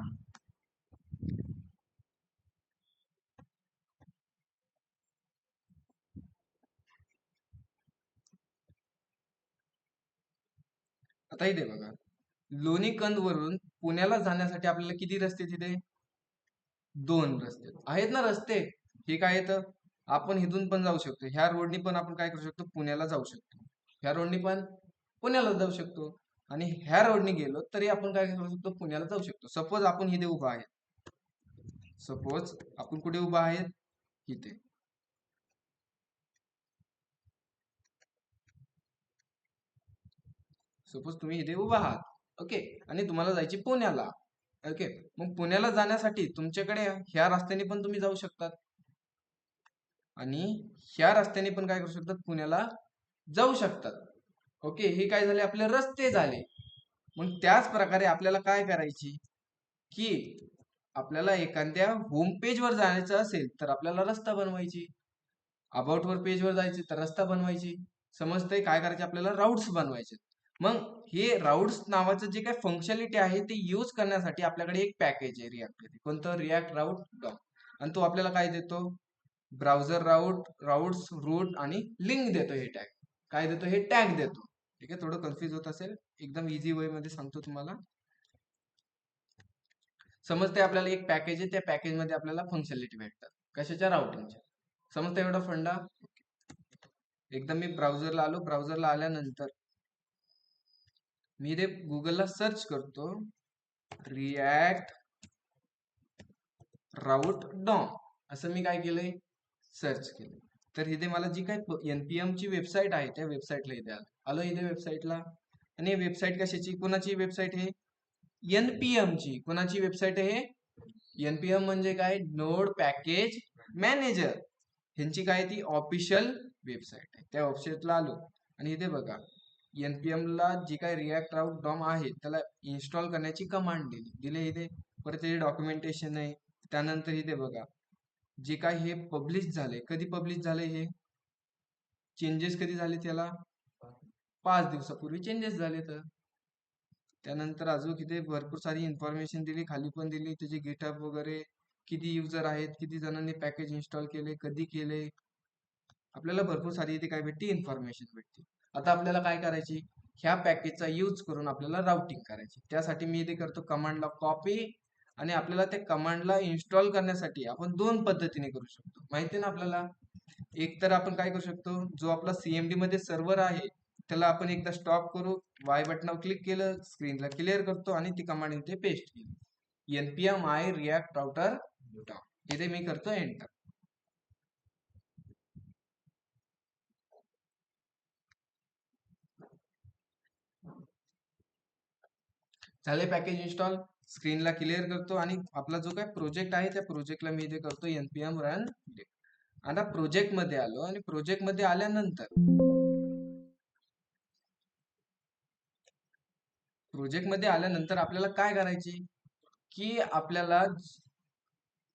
आता इथे बघा, लोणीकंद वरून पुण्याला जाण्यासाठी आपल्याला किती रस्ते तिथे? 2 रस्ते आहेत ना रस्ते. हे काय येतं, आपण इथून पण जाऊ शकतो, ह्या रोडनी पण आपण काय करू शकतो, पुण्याला जाऊ शकतो. ह्या रोडनी पण पुण्याला जाऊ शकतो. आणि ह्या रोडनी गेलो तरी आपण काय करू शकतो, पुण्याला जाऊ शकतो. सपोज आपण इथे उभा आहे, सपोज आपण कुठे उभा आहेत, इथे. सपोज तुम्ही इथे उभा आहात, ओके, आणि तुम्हाला जायची पुण्याला. ओके, मग पुण्याला जाण्यासाठी तुमच्याकडे ह्या रस्त्याने पण तुम्ही जाऊ शकतात आणि ह्या रस्त्याने पण काय करू शकतात, पुण्याला जाऊ शकतात. ओके, हे काय झाले, आपले रस्ते झाले. मग त्याच प्रकारे आपल्याला काय करायची, की आपल्याला एखाद्या होम पेज वर जायचं असेल तर आपल्याला रस्ता बनवायची, अबाउट वर पेज वर जायचे तर रस्ता बनवायची. समजतंय काय करायचे, आपल्याला राऊट्स बनवायचे. मग हे राऊट्स नावाचं जे काही फंक्शनलिटी आहे ते यूज करण्यासाठी आपल्याकडे एक पॅकेज आहे रिॲक्ट. कोणतं, रिॲक्ट राऊट डॉम. आणि तो आपल्याला काय देतो, ब्राउझर राऊट, राऊट्स, रूट आणि लिंक देतो. हे टॅग काय देतो, हे टॅग देतो. ठीक आहे, थोडं कन्फ्युज होत असेल, एकदम इझी वे मध्ये सांगतो तुम्हाला. समजते आपल्याला एक पॅकेज आहे, त्या पॅकेज मध्ये आपल्याला फंक्शनलिटी भेटतात कशाच्या, राउटिंगच्या. समजते एवढा फंडा. एकदम मी ब्राउझरला आलो, ब्राउझरला आल्यानंतर मी इथे गुगलला सर्च करतो, रिॲक्ट राऊट डॉम, असं मी काय केलंय, सर्च केलं. तर इथे मला जी काही एनपीएम ची वेबसाईट आहे त्या वेबसाईटला इथे आलो इथे वेबसाईटला. आणि वेबसाईट कशाची, कोणाची वेबसाईट आहे, एनपीएम ची. कोणाची वेबसाईट आहे, एनपीएम म्हणजे काय, नोड पॅकेज मॅनेजर. ह्यांची काय, ती ऑफिशियल वेबसाईट आहे. त्या वेबसाईटला आलो आणि इथे बघा, एनपीएम ला जी काय रिॲक्ट राऊट डॉम आहे त्याला इन्स्टॉल करण्याची कमांड दिले इथे. परत ते डॉक्युमेंटेशन आहे. त्यानंतर इथे बघा, जे काय हे पब्लिश झाले, कधी पब्लिश झाले, हे चेंजेस कधी झाले, त्याला 5 दिवसापूर्वी चेंजेस झाले. तर त्यानंतर अजून इथे भरपूर सारी इन्फॉर्मेशन दिली, खाली पण दिली त्याचे गिटहब वगैरे, किती युजर आहेत, किती जणांनी पॅकेज इन्स्टॉल केले, कधी केले. आपल्याला भरपूर सारी इथे काय भेटते, इन्फॉर्मेशन भेटते. आता आपल्याला काय करायची, ह्या पॅकेजचा यूज करून आपल्याला राउटिंग करायची. त्यासाठी मी इथे करतो कमांडला कॉपी. आणि आपल्याला त्या कमांडला इन्स्टॉल करण्यासाठी आपण 2 पद्धतीने करू शकतो, माहिती ना आपल्याला. एक तर आपण काय करू शकतो, जो आपला सीएमडी मध्ये सर्व्हर आहे त्याला आपण एकदा स्टॉप करू, वाय बटनावर क्लिक केलं, स्क्रीनला क्लिअर करतो आणि ती कमांड इथे पेस्ट केली, npm i react router dot. इथे मी करतो एंटर. झाले पॅकेज इन्स्टॉल, स्क्रीनला क्लिअर करतो आणि आपला जो काय प्रोजेक्ट आहे त्या प्रोजेक्टला मी इथे करतो npm रन. आता प्रोजेक्ट मध्ये आलो आणि प्रोजेक्ट मध्ये आल्यानंतर आपल्याला काय करायची, की आपल्याला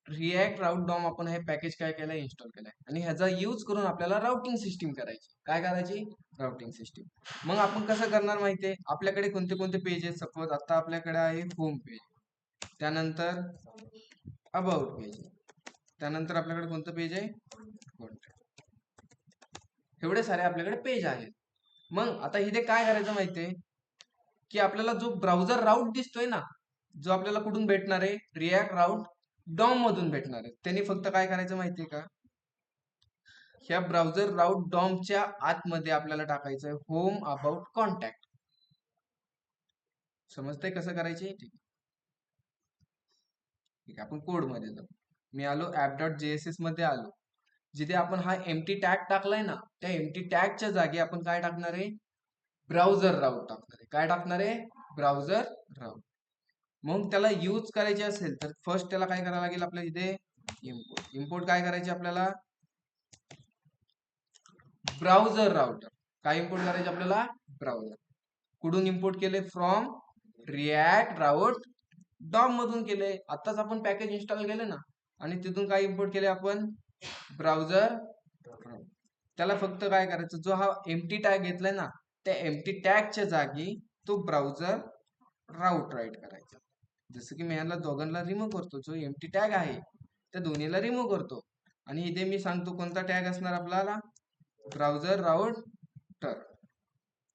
रिॲक्ट राऊट डॉम आपण हे पॅकेज काय केलंय, इन्स्टॉल केलंय आणि ह्याचा यूज करून आपल्याला राउटिंग सिस्टीम करायची. काय करायची, राउटिंग सिस्टीम. मग आपण कसं करणार माहितीये, आपल्याकडे कोणते कोणते पेज आहेत. सपोज आता आपल्याकडे आहे होम पेज, त्यानंतर अबाउट पेज, त्यानंतर आपल्याकडे कोणतं पेज आहे, एवढे सारे आपल्याकडे पेज आहेत. मग आता इथे काय करायचं माहितीये, की आपल्याला जो ब्राउझर राऊट दिसतोय ना, जो आपल्याला कुठून भेटणार आहे, रिॲक्ट राऊट डॉम मधून भेटणार आहे. त्यांनी फक्त काय करायचं माहितीये का, ह्या ब्राउझर राऊट डॉमच्या आतमध्ये आपल्याला टाकायचंय होम अबाउट कॉन्टॅक्ट. समजतंय कसं करायचे, ठीक आहे. आपण कोड मध्ये जाऊ. मी आलो app.jss मध्ये आलो. जिथे आपण हा एम्प्टी टॅग टाकलाय ना, त्या एम्प्टी टॅगच्या जागी आपण काय टाकणार आहे, ब्राउझर राऊट टाकणार आहे. काय टाकणार आहे, ब्राउझर राऊट. मग त्याला यूज करायचे असेल तर फर्स्ट त्याला काय करायला लागेल, आपल्याला इथे इम्पोर्ट काय करायचे, आपल्याला ब्राउझर राउटर. काय इम्पोर्ट करायचे आपल्याला, ब्राउझर. कुठून इम्पोर्ट केले, फ्रॉम रिॲक्ट राऊट डॉम मधून केले. आताच आपण पॅकेज इन्स्टॉल केले ना, आणि तिथून काय इम्पोर्ट केले आपण, ब्राउझर. त्याला फक्त काय करायचं, जो हा एम्प्टी टॅग घेतलाय ना, त्या एम्प्टी टॅगच्या जागी तो ब्राउझर राऊट राईट करायचा. जसं की मी याला दोघांना रिमूव्ह करतो, जो एम्प्टी टॅग आहे त्या दोन्हीला रिमूव्ह करतो. आणि इथे मी सांगतो कोणता टॅग असणार आपल्याला, ब्राउझर राऊटर,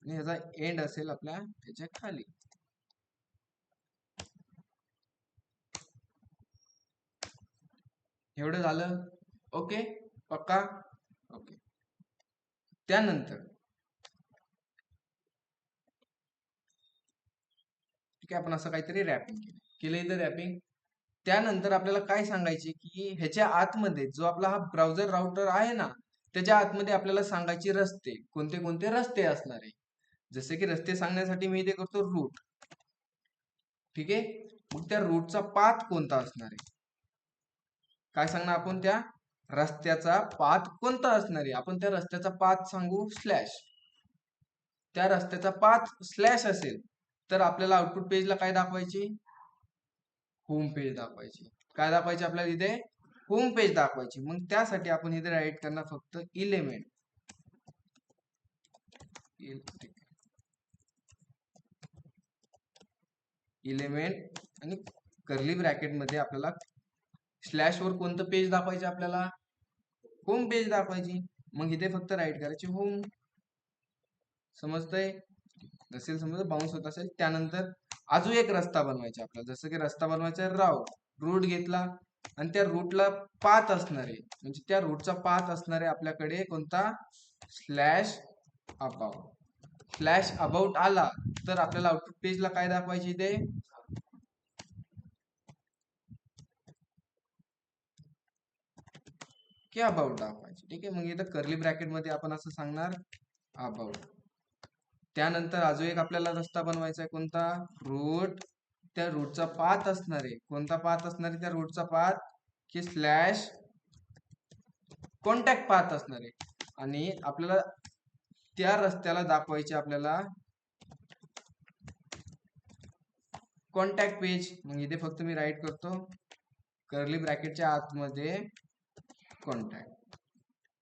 आणि ह्याचा एंड असेल आपल्या त्याच्या खाली. एवढं झालं. ओके, पक्का. ओके. त्यानंतर ठीक आहे, आपण असं काहीतरी रॅपिंग केलं इथं रॅपिंग. त्यानंतर आपल्याला काय सांगायचे की ह्याच्या आतमध्ये जो आपला हा ब्राउझर राउटर आहे ना, त्याच्या आतमध्ये आपल्याला सांगायचे रस्ते, कोणते कोणते रस्ते असणार आहे. जसे की रस्ते सांगण्यासाठी मी इथे करतो रूट. ठीक आहे, मग त्या रूटचा पाथ कोणता असणार आहे, काय सांगणार आपण, त्या रस्त्याचा पाथ कोणता असणार आहे. आपण त्या रस्त्याचा पाथ सांगू स्लॅश. त्या रस्त्याचा पाथ स्लॅश असेल तर आपल्याला आउटपुट पेजला काय दाखवायची, होम पेज दाखवायची. काय दाखवायची आपल्याला इथे, होम पेज दाखवायची. मग त्यासाठी आपण इथे राईट करणार फक्त इलेमेंट, इलेमेंट आणि कर्ली ब्रॅकेट मध्ये आपल्याला स्लॅश वर कोणतं पेज दाखवायचे, आपल्याला होम पेज दाखवायची. मग इथे फक्त राईट करायची होम. समजतंय, नसेल समजा बाउन्स होत असेल. त्यानंतर अजून एक रस्ता बनवायचा आपल्याला. जसं की रस्ता बनवायचा रूट घेतला आणि त्या रूटला पाथ असणार आहे, म्हणजे त्या रूटचा पाथ असणार आहे आपल्याकडे कोणता, स्लॅश अबाउट. स्लॅश अबाउट आला तर आपल्याला आउटपुट पेजला काय दाखवायचे ते, की अबाउट दाखवायचे. ठीक आहे, मग इथं कर्ली ब्रॅकेट मध्ये आपण असं सांगणार अबाउट. त्यानंतर अजून एक आपल्याला रस्ता बनवायचा आहे कोणता, रूट. त्या रूटचा पाथ असणार आहे, कोणता पाथ असणार आहे त्या रूटचा पाथ, की स्लॅश कॉन्टॅक्ट पाथ असणार आहे. आणि आपल्याला त्या रस्त्याला दाखवायचे आपल्याला कॉन्टॅक्ट पेज. मग इथे फक्त मी राईट करतो कर्ली ब्रॅकेटच्या आतमध्ये कॉन्टॅक्ट.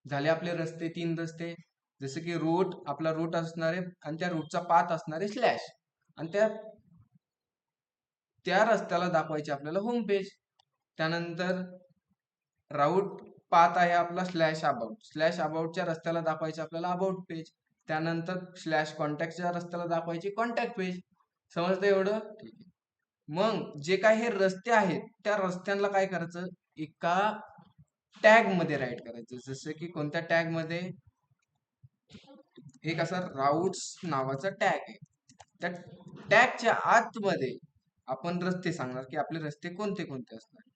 झाले आपले रस्ते, 3 रस्ते. जसे की रूट, आपला रूट असणार आहे आणि त्या रूटचा पाथ असणार आहे स्लॅश, आणि त्या रस्त्याला दाखवायचे आपल्याला होम पेज. त्यानंतर राऊट पाथ आहे आपला स्लॅश अबाउट. स्लॅश अबाउटच्या रस्त्याला दाखवायचे आपल्याला अबाउट पेज. त्यानंतर स्लॅश कॉन्टॅक्टच्या रस्त्याला दाखवायचे कॉन्टॅक्ट पेज. समजतं एवढं, ठीक आहे. मग जे काही हे रस्ते आहेत त्या रस्त्यांना काय करायचं, एका टॅग मध्ये राईट करायचं. जसं की कोणत्या टॅग मध्ये, एक असा राऊट्स नावाचा टॅग आहे. त्या टॅगच्या आतमध्ये आपण रस्ते सांगणार की आपले रस्ते कोणते कोणते असणार.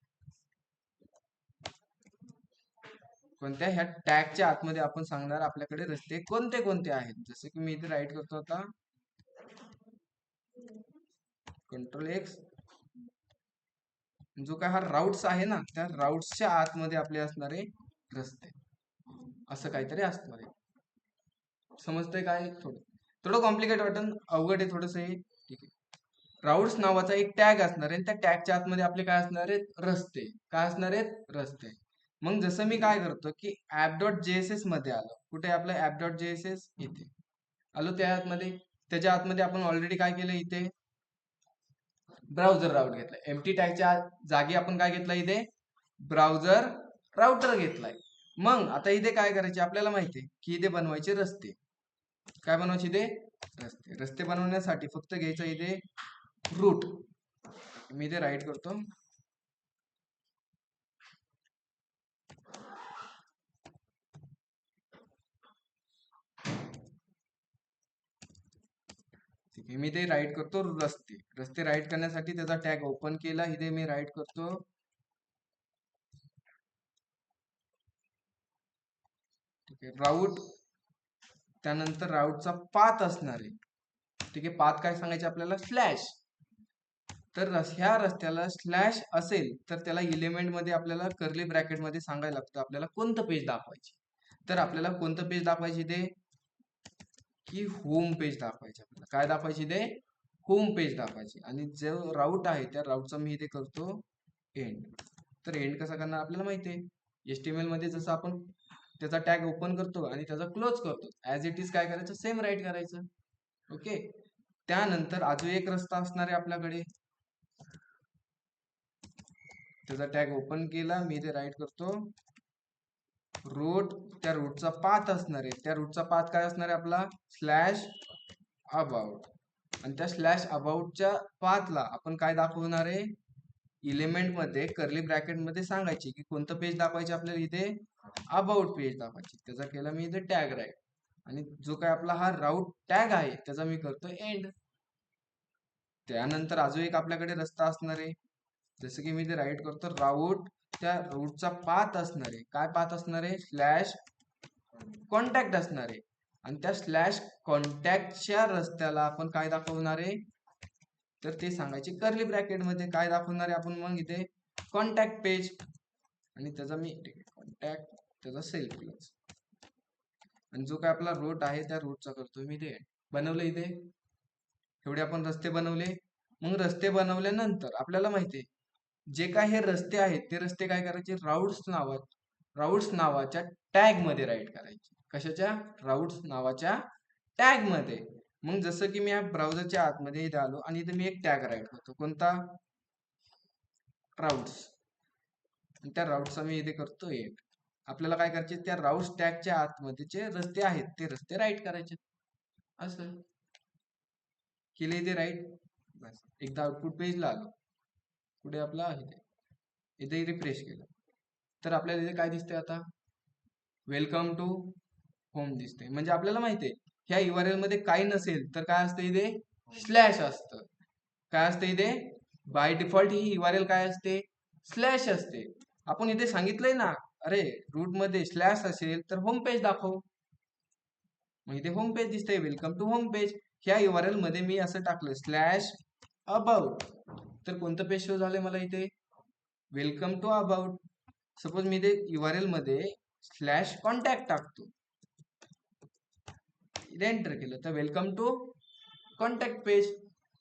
कोणत्या, ह्या टॅगच्या आतमध्ये आपण सांगणार आपल्याकडे रस्ते कोणते कोणते आहेत. जसे की मी इथे राईट करतो आता कंट्रोल एक्स. जो काय हा राऊट्स आहे ना, त्या राऊट्सच्या आतमध्ये आपले असणारे रस्ते असं काहीतरी असणार आहे. समजतंय काय, थोडं थोडं कॉम्प्लिकेट वाटन, अवघड आहे थोडस हे. ठीक आहे, राऊट्स नावाचा एक टॅग असणार आहे, त्या टॅगच्या आतमध्ये आपले काय असणार आहेत, रस्ते. काय असणार आहेत, रस्ते. मग जसं मी काय करतो की ऍप डॉट जेएसएस मध्ये आलो. कुठे आपलं ऍप डॉट जेएसएस, इथे आलो त्या आतमध्ये. त्याच्या आतमध्ये आपण ऑलरेडी काय केलं, इथे ब्राउझर राऊट घेतलाय. एम्प्टी टॅगच्या जागी आपण काय घेतलं, इथे ब्राउझर राउटर घेतलाय. मग आता इथे काय करायचे आपल्याला माहितीये की इथे बनवायचे रस्ते. काय बनवायचे इथे, रस्ते. रस्ते बनवण्यासाठी फक्त घ्यायचं इथे रूट. मी इथे राईट करतो ठीक आहे. मी ते राईट करतो रस्ते. रस्ते राईट करण्यासाठी त्याचा टॅग ओपन केला. इथे मी राईट करतो ठीक आहे राऊट. त्यानंतर राऊटचा पाथ असणार आहे. ठीक आहे, पाथ काय सांगायचे आपल्याला, स्लॅश. तर ह्या रस्त्याला स्लॅश असेल तर त्याला इलेमेंट मध्ये आपल्याला कर्ली ब्रॅकेट मध्ये सांगायला लागतं आपल्याला कोणतं पेज दाखवायचे. तर आपल्याला कोणतं पेज दाखवायचे ते, की होम पेज दाखवायचे. आपल्याला काय दाखवायचे ते, होम पेज दाखवायचे. आणि जो राऊट आहे त्या राऊटचा मी इथे करतो एंड. तर एंड कसा करणार आपल्याला माहिती आहे, HTML मध्ये जसं आपण त्याचा टॅग ओपन करतो आणि त्याचा क्लोज करतो, ऍज इट इज काय करायचं, सेम राईट करायचं. ओके, त्यानंतर अजून एक रस्ता असणार आहे आपल्याकडे, त्याचा टॅग ओपन केला मी, इथे राईट करतो रूट, त्या रूटचा पाथ असणार आहे, त्या रूटचा पाथ काय असणार आहे आपला स्लॅश अबाउट, आणि त्या स्लॅश अबाउटच्या पाथला आपण काय दाखवणार आहे, एलिमेंट मध्ये कर्ली ब्रॅकेट मध्ये सांगायचे की कोणतं पेज दाखवायचे आपल्याला, इथे अबाउट पेज दाखवायचे, त्याचा केला मी इथे टॅग राईट, आणि जो काय आपला हा राऊट टॅग आहे त्याचा मी करतो एंड. त्यानंतर अजून एक आपल्याकडे रस्ता असणार आहे, जसं की मी ते राईट करतो राऊट, त्या रूटचा पाथ असणार आहे, काय पाथ असणार आहे स्लॅश कॉन्टॅक्ट असणार आहे, आणि त्या स्लॅश कॉन्टॅक्टच्या रस्त्याला आपण काय दाखवणार आहे, तर ते सांगायचे कर्ली ब्रॅकेट मध्ये काय दाखवणार आहे आपण, मग इथे कॉन्टॅक्ट पेज, आणि त्याचा मी कॉन्टॅक्ट त्याचा सेल्फ प्लस, आणि जो काय आपला रूट आहे त्या रूटचा करतो मी ते बनवलं इथे. एवढे आपण रस्ते बनवले. मग रस्ते बनवल्यानंतर आपल्याला माहिती आहे जे काय हे रस्ते आहेत ते रस्ते काय करायचे, राऊट्स नावाच्या टॅग मध्ये राईट करायचे, कशाच्या राऊट्स नावाच्या टॅग मध्ये. मग जसं की मी या ब्राउझरच्या आतमध्ये इथे आलो आणि इथे मी एक टॅग राईट करतो, कोणता राऊट्स, त्या राऊटचा मी इथे करतो एक. आपल्याला काय करायचे, त्या राऊट्स टॅगच्या आतमध्ये जे रस्ते आहेत ते रस्ते राईट करायचे, असं केले इथे राईट. बस एकदा आउटपुट पेजला आलो, कुठे आपला इथे रिफ्रेश केलं तर आपल्याला इथे काय दिसतंय आता, वेलकम टू होम दिसतंय. म्हणजे आपल्याला माहिती आहे ह्या URL मध्ये काही नसेल तर काय असतं इथे स्लॅश असतं, काय असतं इथे बाय डिफॉल्ट ही URL काय असते स्लॅश असते. आपण इथे सांगितलंय ना, अरे रूट मध्ये स्लॅश असेल तर होम पेज दाखव, मग इथे होम पेज दिसतंय वेलकम टू होम पेज. ह्या URL मध्ये मी असं टाकलं स्लॅश अबाउट, तर कोणतं पेज शो झालंय मला इथे वेलकम टू अबाउट. सपोज मी इथे URL मध्ये स्लॅश कॉन्टॅक्ट टाकतो, एंटर केलं तर वेलकम टू कॉन्टॅक्ट पेज,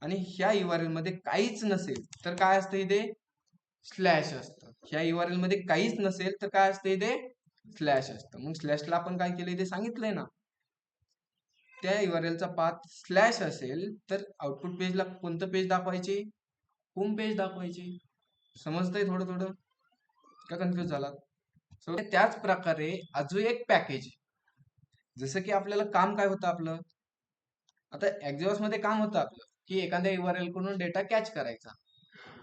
आणि ह्या URL मध्ये काहीच नसेल तर काय असतं इथे स्लॅश असतं. ह्या URL मध्ये काहीच नसेल तर काय असतं इथे स्लॅश असतं. मग स्लॅशला आपण काय केलं इथे सांगितलंय ना, त्या URL चा पाथ स्लॅश असेल तर आउटपुट पेजला कोणतं पेज दाखवायचे, होम पेज दाखवायचे. समजतंय थोडं थोडं का कन्फ्युज झाला? सो त्याच प्रकारे अजून एक पॅकेज, जसं की आपल्याला काम काय होतं आपलं, आता एक्झिऑस मध्ये काम होतं आपलं की एखाद्या URL कडून डेटा कॅच करायचा,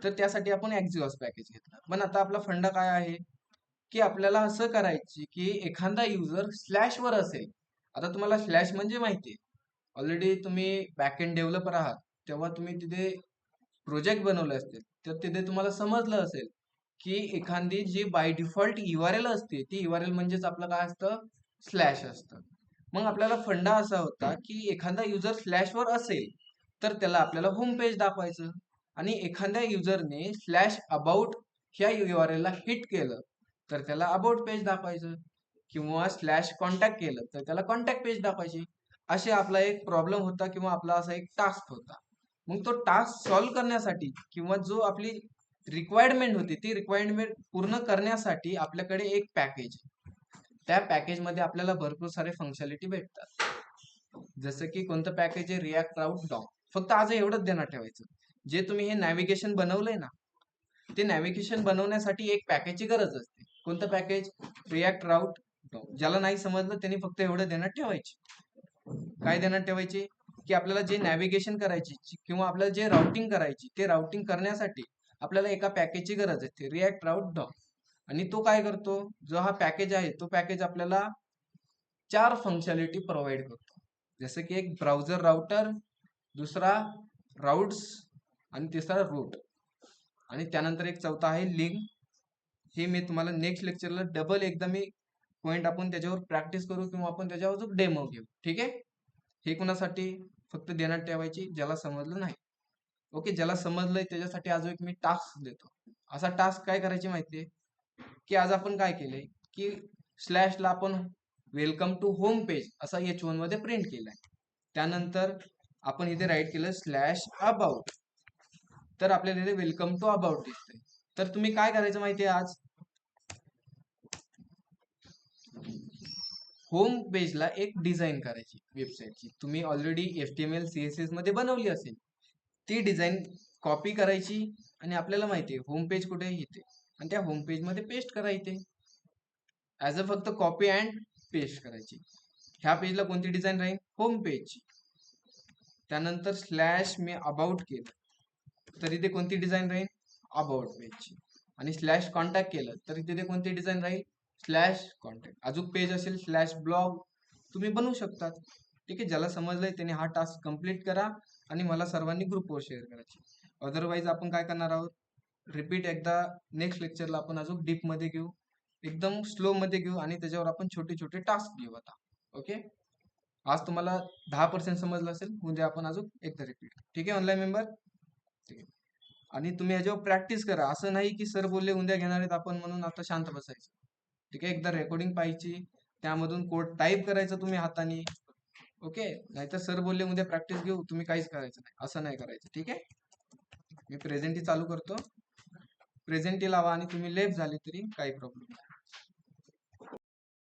तर त्यासाठी आपण एक्झिऑस पॅकेज घेतला. पण आता आपला फंडा काय आहे की आपल्याला असं करायची की एखादा युजर स्लॅश वर असेल. आता तुम्हाला स्लॅश म्हणजे माहिती आहे, ऑलरेडी तुम्ही बॅकएंड डेव्हलपर आहात तेव्हा तुम्ही तिथे प्रोजेक्ट बनवले असतील तर तिथे तुम्हाला समजलं असेल की एखादी जी बाय डिफॉल्ट URL असते ती URL म्हणजेच आपलं काय असतं स्लॅश असतं. मग आपल्याला फंडा असा होता की एखादा युजर स्लॅशवर असेल तर त्याला आपल्याला होम पेज दाखवायचं, आणि एखाद्या युजरने स्लॅश अबाउट ह्या URL ला हिट केलं तर त्याला अबाउट पेज दाखवायचं, किंवा स्लॅश कॉन्टॅक्ट केलं तर त्याला कॉन्टॅक्ट पेज दाखवायची. असे आपला एक प्रॉब्लेम होता किंवा आपला असा एक टास्क होता. मग तो टास्क सॉल्व्ह करण्यासाठी किंवा जो आपली रिक्वायरमेंट होती ती रिक्वायरमेंट पूर्ण करण्यासाठी आपल्याकडे एक पॅकेज, त्या पॅकेज मध्ये आपल्याला भरपूर सारे फंक्शनॅलिटी भेटतात. जसं की कोणतं पॅकेज आहे रिॲक्ट राऊट डॉक. फक्त आज एवढंच ध्यानात ठेवायचं, जे तुम्ही हे नॅव्हिगेशन बनवलंय ना ते नॅव्हिगेशन बनवण्यासाठी एक पॅकेजची गरज असते. कोणतं पॅकेज रिॲक्ट राऊट डॉक. ज्याला नाही समजलं त्यांनी फक्त एवढं ध्यानात ठेवायचे, काय ध्यानात ठेवायचे की आपल्याला जे नॅव्हिगेशन करायची किंवा आपल्याला जे राउटिंग करायची ते राउटिंग करण्यासाठी आपल्याला एका पॅकेजची गरज असते रिॲक्ट राऊट डॉक. आणि तो काय करतो, जो हा पॅकेज आहे तो पॅकेज आपल्याला 4 फंक्शनॅलिटी प्रोव्हाइड करतो. जसं की एक ब्राउझर राउटर, दुसरा राउट्स, आणि तिसरा रूट, आणि त्यानंतर एक चौथा आहे लिंक. हे मी तुम्हाला नेक्स्ट लेक्चरला डबल एकदा मी पॉइंट आपण त्याच्यावर प्रॅक्टिस करू किंवा आपण त्याच्यावर डेमो घेऊ, ठीक आहे. हे कुणासाठी फक्त ध्यानात ठेवायची ज्याला समजलं नाही. ओके, ज्याला समजलंय त्याच्यासाठी आज एक मी टास्क देतो. असा टास्क काय करायची माहितीये की आज आपण काय केलंय की स्लॅशला आपण वेलकम टू होम पेज असा H1 मध्ये प्रिंट केलाय. त्यानंतर आपण इथे राईट केलं स्लॅश अबाउट, तर आपल्याला इथे वेलकम टू अबाउट दिसतंय. तर तुम्ही काय करायचं माहितीये, होम पेजला एक डिझाईन करायची वेबसाईटची. तुम्ही ऑलरेडी HTML CSS मध्ये बनवली असेल, ती डिझाईन कॉपी करायची आणि आपल्याला माहिती आहे होम पेज कुठे येते आणि त्या होम पेज मध्ये पेस्ट करायचे. ॲज अ फक्त कॉपी अँड पेस्ट करायची. ह्या पेजला कोणती डिझाईन राहील? होम पेजची. त्यानंतर स्लॅश मी अबाउट केलं तरी ते कोणती डिझाईन राहील? अबाउट पेजची. आणि स्लॅश कॉन्टॅक्ट केलं तरी तिथे कोणती डिझाईन राहील? Slash contact. अजून पेज असेल स्लॅश ब्लॉग तुम्ही बनवू शकतात. ठीक आहे, ज्याला समजलंय त्याने हा टास्क कंप्लीट करा आणि मला सर्वांनी ग्रुपवर शेअर करायची. अदरवाईज आपण काय करणार आहोत, रिपीट एकदा नेक्स्ट लेक्चरला आपण अजून डीप मध्ये घेऊ, एकदम स्लो मध्ये घेऊ आणि त्याच्यावर आपण छोटे छोटे टास्क घेऊ आता. ओके, आज तुम्हाला 10% समजलं असेल, उद्या आपण अजून एकदा रिपीट. ठीक आहे ऑनलाईन मेंबर? ठीक आहे. आणि तुम्ही याच्यावर प्रॅक्टिस करा. असं नाही की सर बोलले उद्या घेणार आहेत आपण म्हणून आता शांत बसायचं. ठीक आहे, एकदा रेकॉर्डिंग पाहायची, त्यामधून कोड टाईप करायचं तुम्ही हाताने. ओके, नाहीतर सर बोलले उद्या प्रॅक्टिस घेऊ, तुम्ही काहीच करायचं नाही, असं नाही करायचं. ठीक आहे, मी प्रेझेंटी चालू करतो. प्रेझेंटी लावा आणि तुम्ही लेफ्ट झाले तरी काही प्रॉब्लेम नाही.